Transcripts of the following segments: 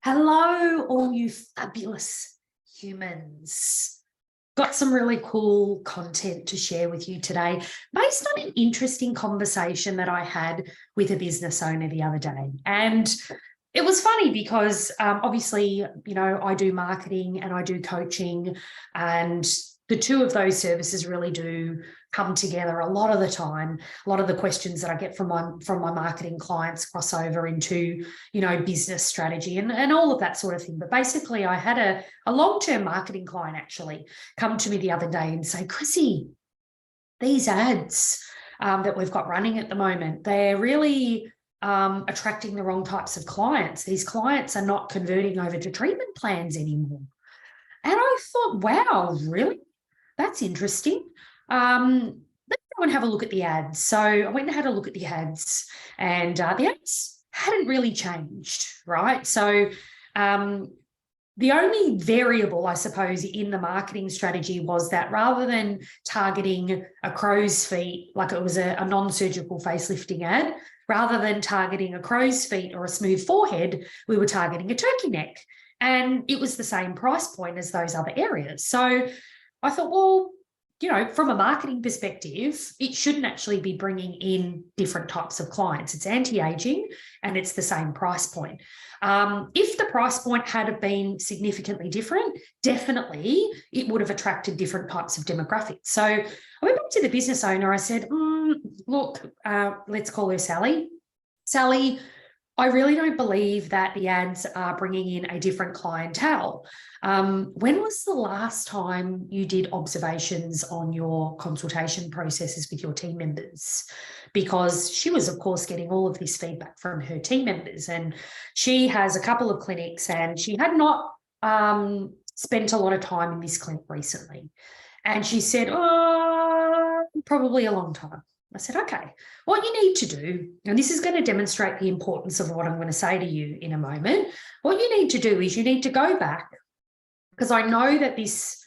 Hello, all you fabulous humans. Got some really cool content to share with you today based on an interesting conversation that I had with a business owner the other day. And it was funny because obviously, I do marketing and I do coaching, and the two of those services really do come together a lot of the time. A lot of the questions that I get from my marketing clients cross over into, business strategy and all of that sort of thing. But basically, I had a long-term marketing client actually come to me the other day and say, Chrissy, these ads that we've got running at the moment, they're really attracting the wrong types of clients. These clients are not converting over to treatment plans anymore. And I thought, wow, really? That's interesting. Let's go and have a look at the ads. So I went and had a look at the ads, and the ads hadn't really changed, right? So the only variable, I suppose, in the marketing strategy was that rather than targeting a crow's feet, like it was a non-surgical facelifting ad, rather than targeting a crow's feet or a smooth forehead, we were targeting a turkey neck. And it was the same price point as those other areas. So I thought, well, from a marketing perspective, it shouldn't actually be bringing in different types of clients. It's anti-aging and it's the same price point. If the price point had been significantly different, definitely it would have attracted different types of demographics. So I went back to the business owner. I said, look, let's call her Sally. Sally, I really don't believe that the ads are bringing in a different clientele. When was the last time you did observations on your consultation processes with your team members? Because she was, of course, getting all of this feedback from her team members, and she has a couple of clinics, and she had not spent a lot of time in this clinic recently. And she said, probably a long time. I said, okay, what you need to do, and this is going to demonstrate the importance of what I'm going to say to you in a moment. What you need to do is you need to go back, because I know that this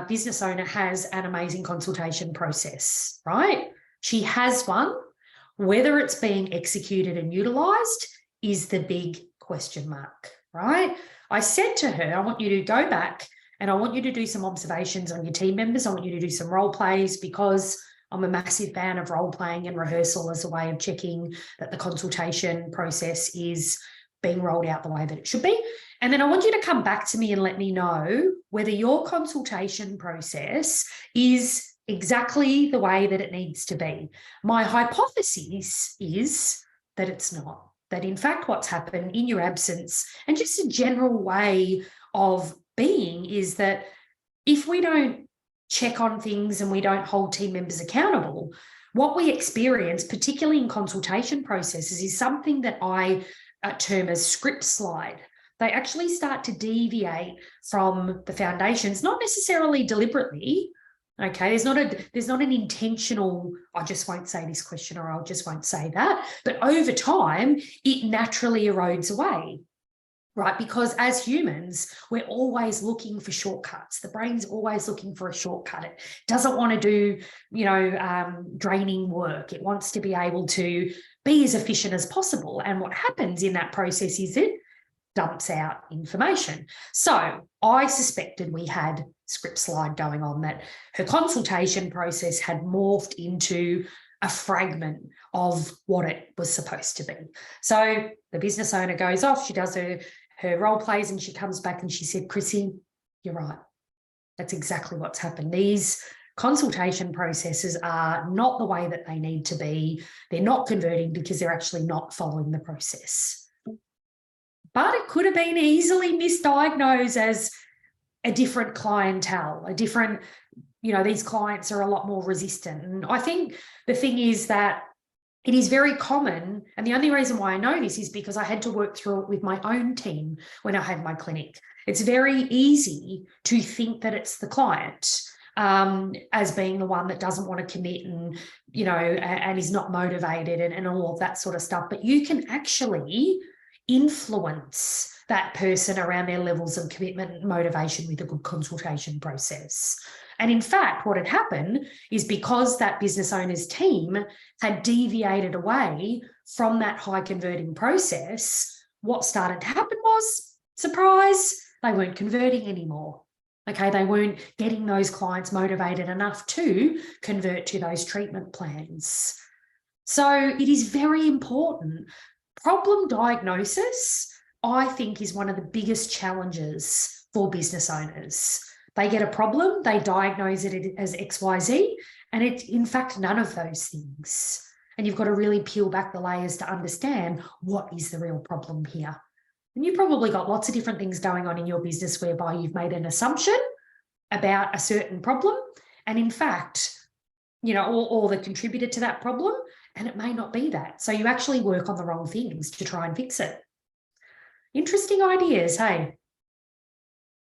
business owner has an amazing consultation process, right? She has one. Whether it's being executed and utilized is the big question mark, right? I said to her, I want you to go back and I want you to do some observations on your team members. I want you to do some role plays, because I'm a massive fan of role playing and rehearsal as a way of checking that the consultation process is being rolled out the way that it should be. And then I want you to come back to me and let me know whether your consultation process is exactly the way that it needs to be. My hypothesis is that it's not, that in fact what's happened in your absence and just a general way of being is that if we don't check on things and we don't hold team members accountable, what we experience, particularly in consultation processes, is something that I term as script slide. They actually start to deviate from the foundations, not necessarily deliberately. Okay, there's not an intentional, I just won't say this question or I just won't say that, but over time, it naturally erodes away. Right? Because as humans, we're always looking for shortcuts. The brain's always looking for a shortcut. It doesn't want to do, draining work. It wants to be able to be as efficient as possible. And what happens in that process is it dumps out information. So I suspected we had script slide going on, that her consultation process had morphed into a fragment of what it was supposed to be. So the business owner goes off, she does her role plays, and she comes back and she said, Chrissy, you're right. That's exactly what's happened. These consultation processes are not the way that they need to be. They're not converting because they're actually not following the process. But it could have been easily misdiagnosed as a different clientele, a different, these clients are a lot more resistant. And I think the thing is that it is very common, and the only reason why I know this is because I had to work through it with my own team when I had my clinic. It's very easy to think that it's the client as being the one that doesn't want to commit and, and is not motivated and all of that sort of stuff. But you can actually influence that person around their levels of commitment and motivation with a good consultation process. And in fact, what had happened is because that business owner's team had deviated away from that high converting process, what started to happen was Surprise, they weren't converting anymore. Okay, they weren't getting those clients motivated enough to convert to those treatment plans. So it is very important. Problem diagnosis, I think, is one of the biggest challenges for business owners. They get a problem, they diagnose it as XYZ, and it's in fact none of those things. And you've got to really peel back the layers to understand what is the real problem here. And you've probably got lots of different things going on in your business whereby you've made an assumption about a certain problem. And in fact, or that contributed to that problem, and it may not be that. So you actually work on the wrong things to try and fix it. Interesting ideas, hey?